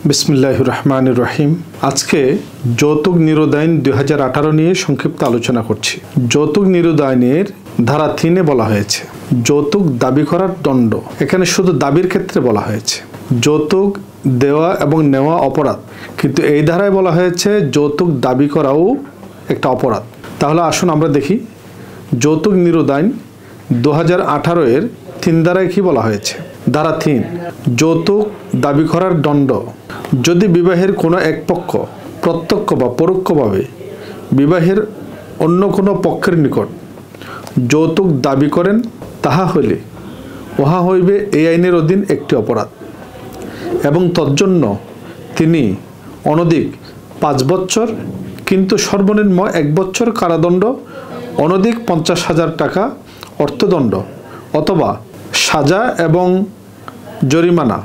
বিসমিল্লাহির রহমানির রহিম। আজকে যৌতুক নিরোধ আইন 2018 নিয়ে সংক্ষিপ্ত আলোচনা করছি। যৌতুক নিরোধ আইনের ধারা 3-এ বলা হয়েছে যৌতুক দাবি করার দণ্ড। এখানে শুধু দাবির ক্ষেত্রে বলা হয়েছে যৌতুক দেওয়া এবং নেওয়া অপরাধ, কিন্তু এই ধারায় বলা হয়েছে যৌতুক দাবি করাও একটা অপরাধ। তাহলে আসুন আমরা দেখি যৌতুক নিরোধ আইন 2018-এর 3 ধারায় কি বলা হয়েছে। ধারা 3, যৌতুক দাবি করার দণ্ড। যদি বিবাহের কোনো এক পক্ষ প্রত্যক্ষ বা পরোক্ষভাবে বিবাহের অন্য কোনো পক্ষের নিকট যৌতুক দাবি করেন, তাহা হইলে উহা হইবে এই আইনের অধীন একটি অপরাধ, এবং তজ্জন্য তিনি অনধিক 5 বৎসর কিন্তু সর্বনিম্ন 1 বৎসর কারাদণ্ড, অনধিক 50,000 টাকা অর্থদণ্ড অথবা সাজা এবং জরিমানা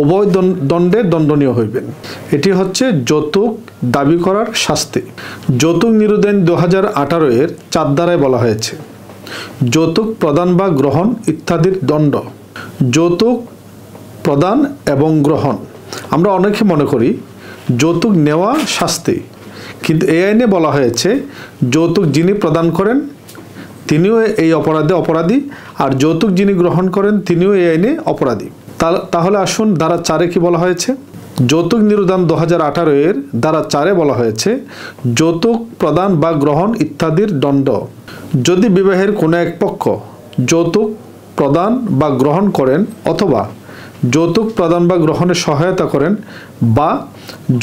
উভয় দণ্ডে দণ্ডনীয় হইবেন। এটি হচ্ছে যৌতুক দাবি করার শাস্তি। যৌতুক নিরোধ আইন 2018-এর 4 ধারায় বলা হয়েছে যৌতুক প্রদান বা গ্রহণ ইত্যাদির দণ্ড। যৌতুক প্রদান এবং গ্রহণ, আমরা অনেকে মনে করি যৌতুক নেওয়া শাস্তি, কিন্তু এই আইনে বলা হয়েছে যৌতুক যিনি প্রদান করেন তিনিও এই অপরাধে অপরাধী, আর যৌতুক যিনি গ্রহণ করেন তিনিও এই আইনে অপরাধী। তাহলে আসুন ধারা 4-এ কি বলা হয়েছে। যৌতুক নিরোধ আইন 2018-এর ধারা 4-এ বলা হয়েছে যৌতুক প্রদান বা গ্রহণ ইত্যাদির দণ্ড। যদি বিবাহের কোনো এক পক্ষ যৌতুক প্রদান বা গ্রহণ করেন অথবা যৌতুক প্রদান বা গ্রহণে সহায়তা করেন বা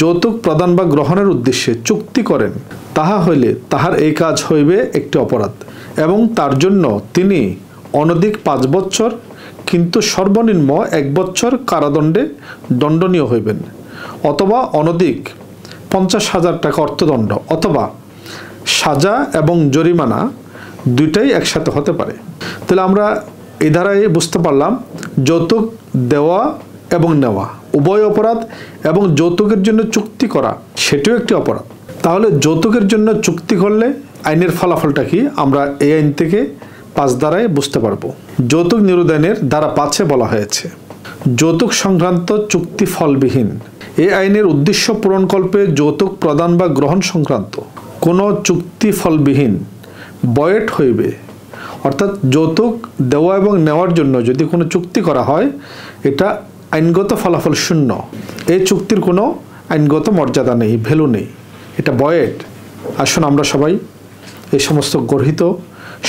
যৌতুক প্রদান বা গ্রহণের উদ্দেশ্যে চুক্তি করেন, তাহা হইলে তাহার এই কাজ হইবে একটি অপরাধ, এবং তার জন্য তিনি অনধিক 5 বৎসর কিন্তু সর্বনিম্ন 1 বৎসর কারাদণ্ডে দণ্ডনীয় হইবেন, অথবা অনধিক 50,000 টাকা অর্থদণ্ড অথবা সাজা এবং জরিমানা দুইটাই একসাথে হতে পারে। তাহলে আমরা এই ধারায় বুঝতে পারলাম যৌতুক দেওয়া এবং নেওয়া উভয় অপরাধ, এবং যৌতুকের জন্য চুক্তি করা সেটিও একটি অপরাধ। তাহলে যৌতুকের জন্য চুক্তি করলে আইনের ফলাফলটা কি আমরা এই আইন থেকে 5 ধারায় বুঝতে পারবো। যৌতুক নিরোধ আইনের ধারা 5-এ বলা হয়েছে যৌতুক সংক্রান্ত চুক্তি ফলবিহীন। এই আইনের উদ্দেশ্য পূরণকল্পে যৌতুক প্রদান বা গ্রহণ সংক্রান্ত কোনো চুক্তি ফলবিহীন বয়েট হইবে, অর্থাৎ যৌতুক দেওয়া এবং নেওয়ার জন্য যদি কোনো চুক্তি করা হয় এটা আইনগত ফলাফল শূন্য, এই চুক্তির কোনো আইনগত মর্যাদা নেই, ভ্যালু নেই, এটা বয়েট। আসুন আমরা সবাই এই সমস্ত গর্হিত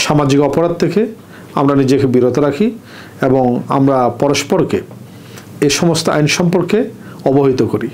সামাজিক অপরাধ থেকে আমরা নিজেকে বিরত রাখি এবং আমরা পরস্পরকে এই সমস্ত আইন সম্পর্কে অবহিত করি।